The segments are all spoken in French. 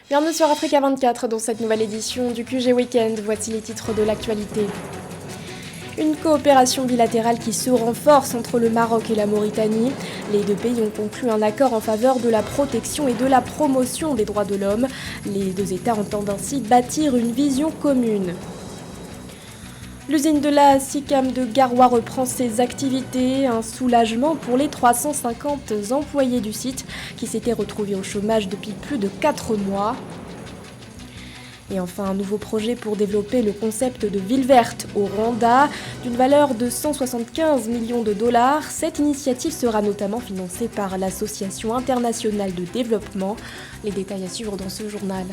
Bienvenue sur Africa 24 dans cette nouvelle édition du QG Weekend. Voici les titres de l'actualité. Une coopération bilatérale qui se renforce entre le Maroc et la Mauritanie. Les deux pays ont conclu un accord en faveur de la protection et de la promotion des droits de l'homme. Les deux États entendent ainsi bâtir une vision commune. L'usine de la SICAM de Garoua reprend ses activités, un soulagement pour les 350 employés du site qui s'étaient retrouvés au chômage depuis plus de 4 mois. Et enfin, un nouveau projet pour développer le concept de ville verte au Rwanda, d'une valeur de 175 millions de dollars. Cette initiative sera notamment financée par l'Association internationale de développement. Les détails à suivre dans ce journal.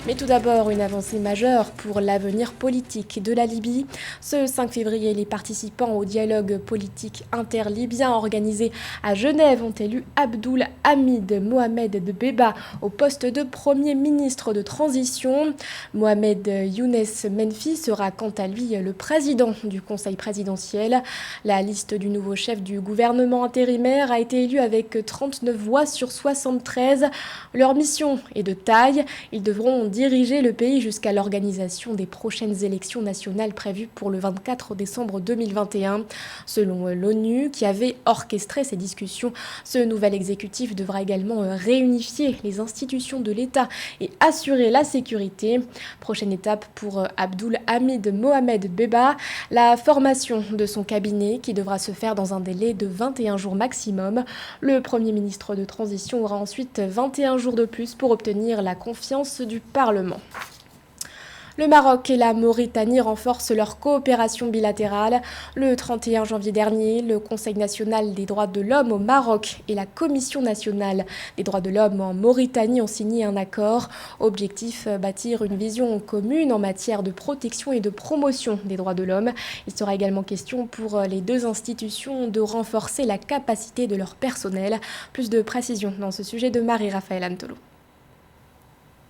Mais tout d'abord, une avancée majeure pour l'avenir politique de la Libye. Ce 5 février, les participants au dialogue politique interlibyen organisé à Genève ont élu Abdoul Hamid Mohamed Dbeiba au poste de Premier ministre de transition. Mohamed Younes Menfi sera quant à lui le président du Conseil présidentiel. La liste du nouveau chef du gouvernement intérimaire a été élue avec 39 voix sur 73. Leur mission est de taille. Ils devront diriger le pays jusqu'à l'organisation des prochaines élections nationales prévues pour le 24 décembre 2021. Selon l'ONU, qui avait orchestré ces discussions, ce nouvel exécutif devra également réunifier les institutions de l'État et assurer la sécurité. Prochaine étape pour Abdoul Hamid Mohamed Dbeiba, la formation de son cabinet qui devra se faire dans un délai de 21 jours maximum. Le Premier ministre de transition aura ensuite 21 jours de plus pour obtenir la confiance du Parlement. Le Maroc et la Mauritanie renforcent leur coopération bilatérale. Le 31 janvier dernier, le Conseil national des droits de l'homme au Maroc et la Commission nationale des droits de l'homme en Mauritanie ont signé un accord. Objectif, bâtir une vision commune en matière de protection et de promotion des droits de l'homme. Il sera également question pour les deux institutions de renforcer la capacité de leur personnel. Plus de précisions dans ce sujet de Marie-Raphaël Antolo.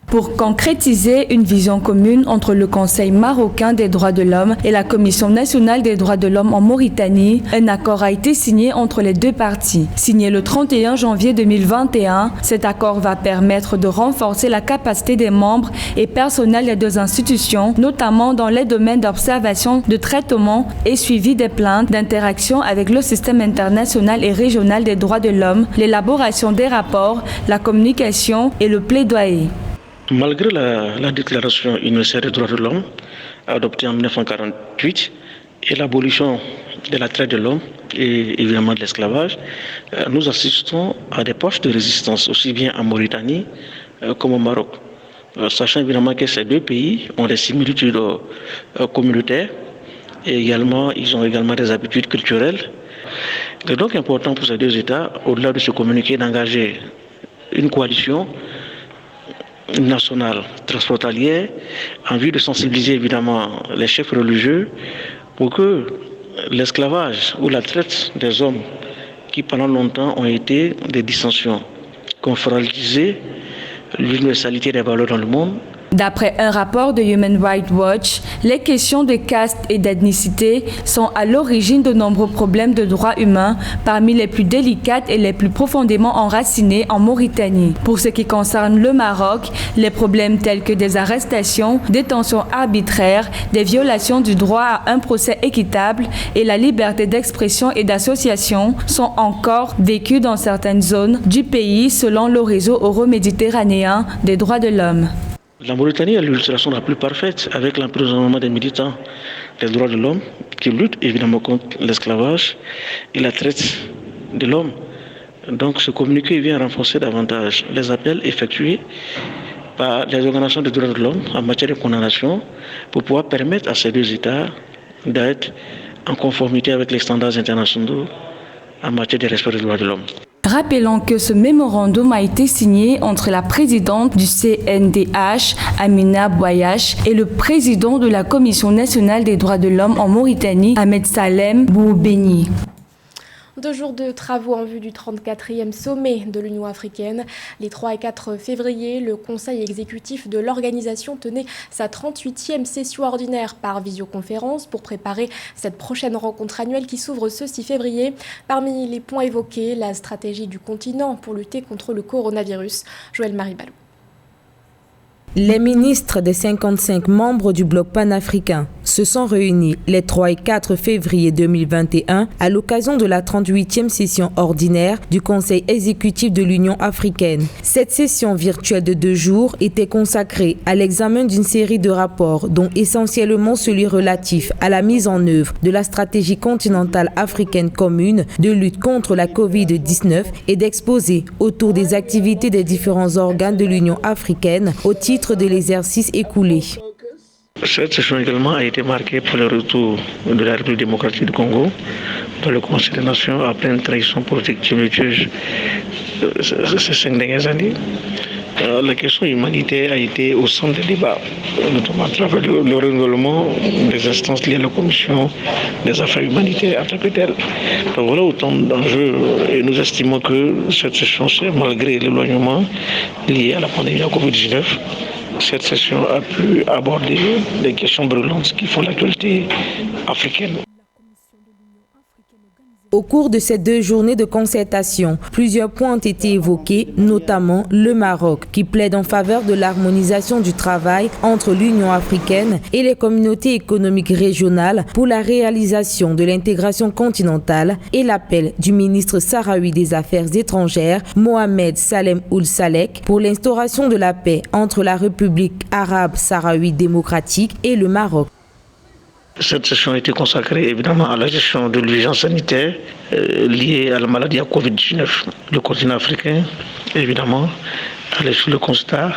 Pour concrétiser une vision commune entre le Conseil marocain des droits de l'homme et la Commission nationale des droits de l'homme en Mauritanie, un accord a été signé entre les deux parties. Signé le 31 janvier 2021, cet accord va permettre de renforcer la capacité des membres et personnels des deux institutions, notamment dans les domaines d'observation, de traitement et suivi des plaintes, d'interaction avec le système international et régional des droits de l'homme, l'élaboration des rapports, la communication et le plaidoyer. Malgré la Déclaration universelle des droits de l'homme, adoptée en 1948, et l'abolition de la traite de l'homme et évidemment de l'esclavage, nous assistons à des poches de résistance, aussi bien en Mauritanie comme au Maroc. Sachant évidemment que ces deux pays ont des similitudes communautaires et également, ils ont également des habitudes culturelles. Il est donc important pour ces deux États, au-delà de se communiquer, d'engager une coalition nationale transfrontalière en vue de sensibiliser évidemment les chefs religieux pour que l'esclavage ou la traite des hommes qui pendant longtemps ont été des dissensions, qu'on fragilise l'universalité des valeurs dans le monde. D'après un rapport de Human Rights Watch, les questions de caste et d'ethnicité sont à l'origine de nombreux problèmes de droits humains, parmi les plus délicates et les plus profondément enracinés en Mauritanie. Pour ce qui concerne le Maroc, les problèmes tels que des arrestations, détentions arbitraires, des violations du droit à un procès équitable et la liberté d'expression et d'association sont encore vécus dans certaines zones du pays selon le réseau euro-méditerranéen des droits de l'homme. La Mauritanie est l'illustration la plus parfaite avec l'emprisonnement des militants des droits de l'homme qui luttent évidemment contre l'esclavage et la traite de l'homme. Donc ce communiqué vient renforcer davantage les appels effectués par les organisations des droits de l'homme en matière de condamnation pour pouvoir permettre à ces deux États d'être en conformité avec les standards internationaux en matière de respect des droits de l'homme. Rappelons que ce mémorandum a été signé entre la présidente du CNDH, Amina Bouayache, et le président de la Commission nationale des droits de l'homme en Mauritanie, Ahmed Salem Boubeni. 2 jours de travaux en vue du 34e sommet de l'Union africaine. Les 3 et 4 février, le Conseil exécutif de l'organisation tenait sa 38e session ordinaire par visioconférence pour préparer cette prochaine rencontre annuelle qui s'ouvre ce 6 février. Parmi les points évoqués, la stratégie du continent pour lutter contre le coronavirus. Joël Marie Balou. Les ministres des 55 membres du bloc panafricain se sont réunis les 3 et 4 février 2021 à l'occasion de la 38e session ordinaire du Conseil exécutif de l'Union africaine. Cette session virtuelle de 2 jours était consacrée à l'examen d'une série de rapports, dont essentiellement celui relatif à la mise en œuvre de la stratégie continentale africaine commune de lutte contre la Covid-19 et d'exposer autour des activités des différents organes de l'Union africaine au titre de l'exercice écoulé. Cette session également a été marquée par le retour de la République démocratique du Congo dans le Conseil des Nations après une trahison politique tumultueuse ces 5 dernières années. La question humanitaire a été au centre des débats, notamment à travers le renouvellement des instances liées à la Commission des affaires humanitaires en tant que telle. Donc voilà autant d'enjeux et nous estimons que cette session, malgré l'éloignement lié à la pandémie de la Covid-19, cette session a pu aborder des questions brûlantes qui font l'actualité africaine. Au cours de ces 2 journées de concertation, plusieurs points ont été évoqués, notamment le Maroc, qui plaide en faveur de l'harmonisation du travail entre l'Union africaine et les communautés économiques régionales pour la réalisation de l'intégration continentale, et l'appel du ministre sahraoui des Affaires étrangères, Mohamed Salem Ould Salek, pour l'instauration de la paix entre la République arabe sahraoui démocratique et le Maroc. Cette session a été consacrée évidemment à la gestion de l'urgence sanitaire liée à la maladie à Covid-19. Le continent africain, évidemment, allait sur le constat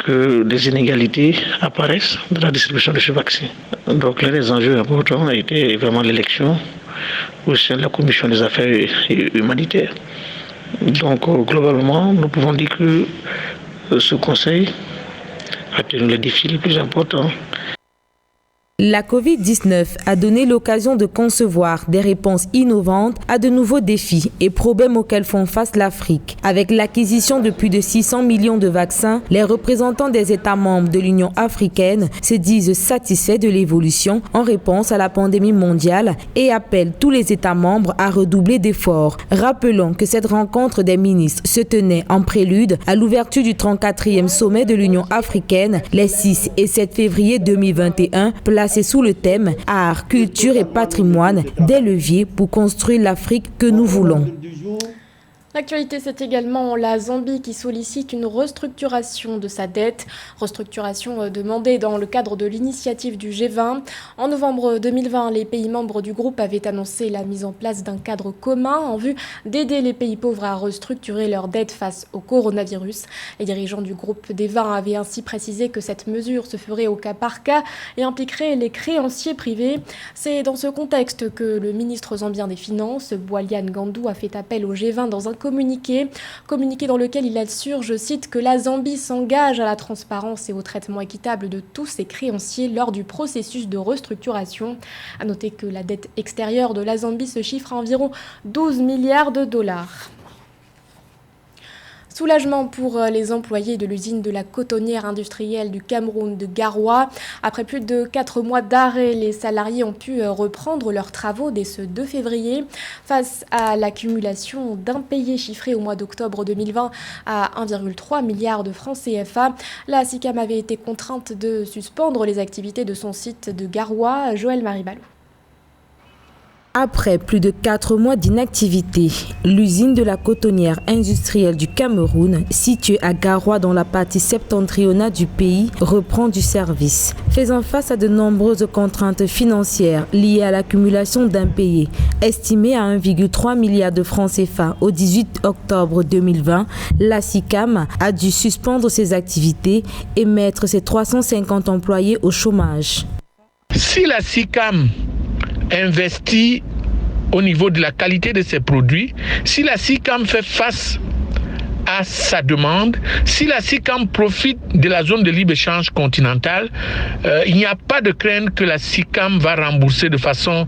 que des inégalités apparaissent dans la distribution de ce vaccin. Donc l'un des enjeux importants a été vraiment l'élection au sein de la Commission des affaires humanitaires. Donc globalement, nous pouvons dire que ce Conseil a tenu les défis les plus importants. La Covid-19 a donné l'occasion de concevoir des réponses innovantes à de nouveaux défis et problèmes auxquels font face l'Afrique. Avec l'acquisition de plus de 600 millions de vaccins, les représentants des États membres de l'Union africaine se disent satisfaits de l'évolution en réponse à la pandémie mondiale et appellent tous les États membres à redoubler d'efforts. Rappelons que cette rencontre des ministres se tenait en prélude à l'ouverture du 34e sommet de l'Union africaine les 6 et 7 février 2021, placé sous le thème « Art, culture et patrimoine, des leviers pour construire l'Afrique que nous voulons ». L'actualité, c'est également la Zambie qui sollicite une restructuration de sa dette. Restructuration demandée dans le cadre de l'initiative du G20. En novembre 2020, les pays membres du groupe avaient annoncé la mise en place d'un cadre commun en vue d'aider les pays pauvres à restructurer leurs dettes face au coronavirus. Les dirigeants du groupe des 20 avaient ainsi précisé que cette mesure se ferait au cas par cas et impliquerait les créanciers privés. C'est dans ce contexte que le ministre zambien des Finances, Bwalya Ngandu, a fait appel au G20 dans un communiqué dans lequel il assure, je cite, que la Zambie s'engage à la transparence et au traitement équitable de tous ses créanciers lors du processus de restructuration. À noter que la dette extérieure de la Zambie se chiffre à environ 12 milliards de dollars. Soulagement pour les employés de l'usine de la cotonnière industrielle du Cameroun de Garoua. Après plus de 4 mois d'arrêt, les salariés ont pu reprendre leurs travaux dès ce 2 février. Face à l'accumulation d'impayés chiffrés au mois d'octobre 2020 à 1,3 milliard de francs CFA, la SICAM avait été contrainte de suspendre les activités de son site de Garoua. Joël Maribalou. Après plus de 4 mois d'inactivité, l'usine de la cotonnière industrielle du Cameroun, située à Garoua dans la partie septentrionale du pays, reprend du service. Faisant face à de nombreuses contraintes financières liées à l'accumulation d'impayés, estimées à 1,3 milliard de francs CFA au 18 octobre 2020, la SICAM a dû suspendre ses activités et mettre ses 350 employés au chômage. Si la SICAM investit au niveau de la qualité de ses produits, si la SICAM fait face à sa demande, si la SICAM profite de la zone de libre-échange continentale, il n'y a pas de crainte que la SICAM va rembourser de façon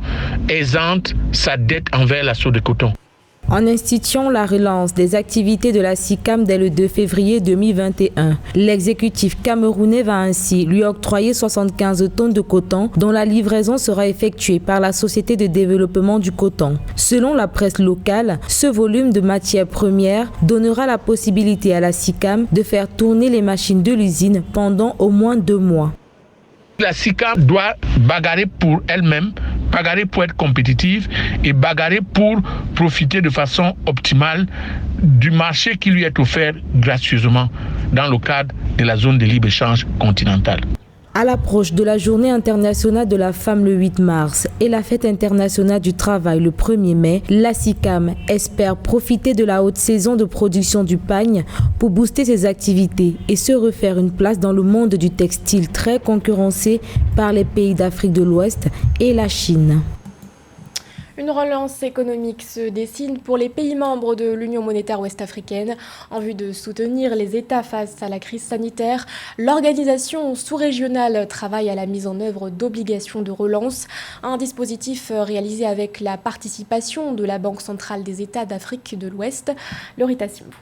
aisante sa dette envers la Sodecoton. En instituant la relance des activités de la SICAM dès le 2 février 2021, l'exécutif camerounais va ainsi lui octroyer 75 tonnes de coton dont la livraison sera effectuée par la Société de développement du coton. Selon la presse locale, ce volume de matières premières donnera la possibilité à la SICAM de faire tourner les machines de l'usine pendant au moins 2 mois. La SICAM doit bagarrer pour elle-même, bagarrer pour être compétitive et bagarrer pour profiter de façon optimale du marché qui lui est offert gracieusement dans le cadre de la zone de libre-échange continentale. À l'approche de la Journée internationale de la femme le 8 mars et la Fête internationale du travail le 1er mai, la SICAM espère profiter de la haute saison de production du pagne pour booster ses activités et se refaire une place dans le monde du textile très concurrencé par les pays d'Afrique de l'Ouest et la Chine. Une relance économique se dessine pour les pays membres de l'Union monétaire ouest-africaine. En vue de soutenir les États face à la crise sanitaire, l'organisation sous-régionale travaille à la mise en œuvre d'obligations de relance, un dispositif réalisé avec la participation de la Banque centrale des États d'Afrique de l'Ouest, Lorita Simbu.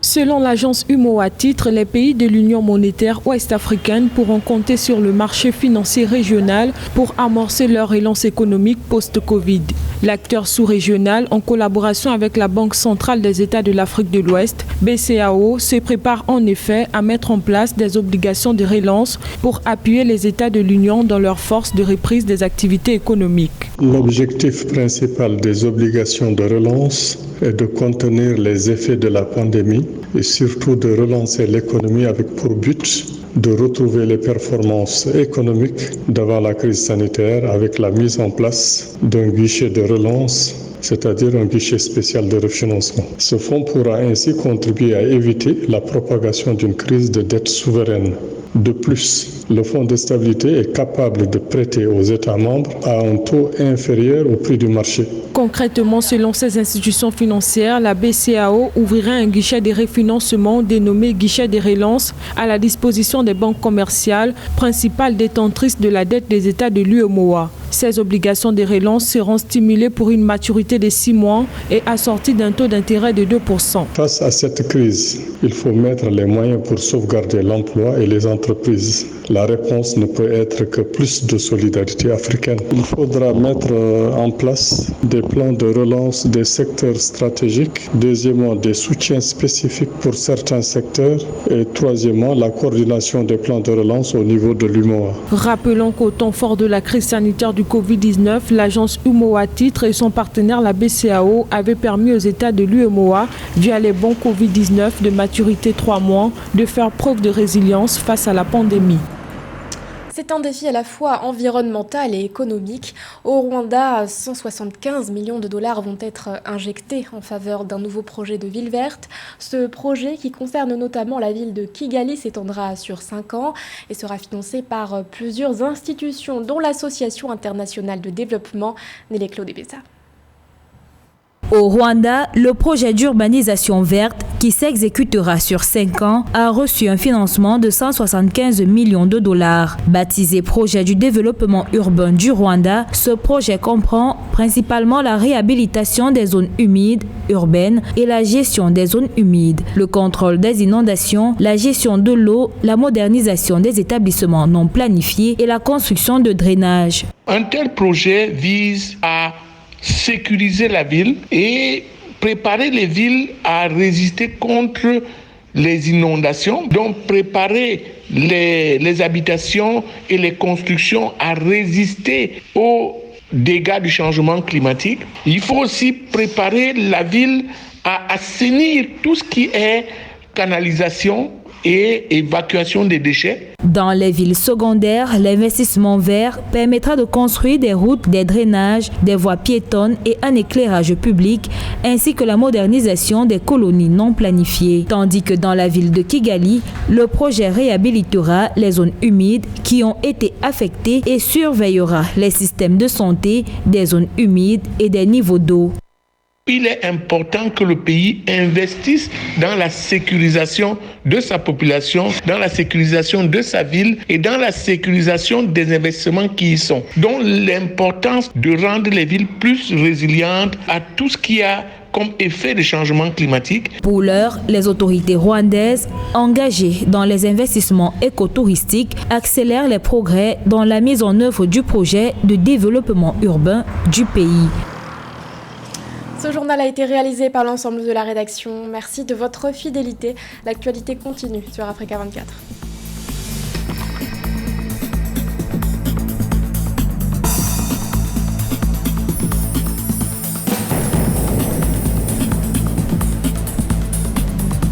Selon l'agence UMOA Titres, les pays de l'Union monétaire ouest-africaine pourront compter sur le marché financier régional pour amorcer leur relance économique post-Covid. L'acteur sous-régional, en collaboration avec la Banque centrale des États de l'Afrique de l'Ouest, BCAO, se prépare en effet à mettre en place des obligations de relance pour appuyer les États de l'Union dans leur force de reprise des activités économiques. L'objectif principal des obligations de relance est de contenir les effets de la pandémie et surtout de relancer l'économie avec pour but de retrouver les performances économiques d'avant la crise sanitaire avec la mise en place d'un guichet de relance, c'est-à-dire un guichet spécial de refinancement. Ce fonds pourra ainsi contribuer à éviter la propagation d'une crise de dette souveraine. De plus, le Fonds de stabilité est capable de prêter aux États membres à un taux inférieur au prix du marché. Concrètement, selon ces institutions financières, la BCAO ouvrira un guichet de refinancement dénommé guichet de relance à la disposition des banques commerciales, principales détentrices de la dette des États de l'UEMOA. Ces obligations de relance seront stimulées pour une maturité de 6 mois et assorties d'un taux d'intérêt de 2%. Face à cette crise, il faut mettre les moyens pour sauvegarder l'emploi et les entreprises. La réponse ne peut être que plus de solidarité africaine. Il faudra mettre en place des plans de relance des secteurs stratégiques. Deuxièmement, des soutiens spécifiques pour certains secteurs. Et troisièmement, la coordination des plans de relance au niveau de l'UMOA. Rappelons qu'au temps fort de la crise sanitaire du Covid-19, l'agence UMOA Titres et son partenaire la BCAO avaient permis aux États de l'UMOA, via les bons Covid-19 de maturité 3 mois, de faire preuve de résilience face à la pandémie. C'est un défi à la fois environnemental et économique. Au Rwanda, 175 millions de dollars vont être injectés en faveur d'un nouveau projet de ville verte. Ce projet, qui concerne notamment la ville de Kigali, s'étendra sur 5 ans et sera financé par plusieurs institutions, dont l'Association internationale de développement Nélé Claude Bessa. Au Rwanda, le projet d'urbanisation verte qui s'exécutera sur 5 ans a reçu un financement de 175 millions de dollars. Baptisé projet du développement urbain du Rwanda, ce projet comprend principalement la réhabilitation des zones humides urbaines et la gestion des zones humides, le contrôle des inondations, la gestion de l'eau, la modernisation des établissements non planifiés et la construction de drainage. Un tel projet vise à sécuriser la ville et préparer les villes à résister contre les inondations, donc préparer les habitations et les constructions à résister aux dégâts du changement climatique. Il faut aussi préparer la ville à assainir tout ce qui est canalisation et évacuation des déchets. Dans les villes secondaires, l'investissement vert permettra de construire des routes, des drainages, des voies piétonnes et un éclairage public, ainsi que la modernisation des colonies non planifiées. Tandis que dans la ville de Kigali, le projet réhabilitera les zones humides qui ont été affectées et surveillera les systèmes de santé des zones humides et des niveaux d'eau. il est important que le pays investisse dans la sécurisation de sa population, dans la sécurisation de sa ville et dans la sécurisation des investissements qui y sont. Donc l'importance de rendre les villes plus résilientes à tout ce qui a comme effet de changement climatique. Pour l'heure, les autorités rwandaises, engagées dans les investissements écotouristiques, accélèrent les progrès dans la mise en œuvre du projet de développement urbain du pays. Ce journal a été réalisé par l'ensemble de la rédaction. Merci de votre fidélité. L'actualité continue sur Africa 24.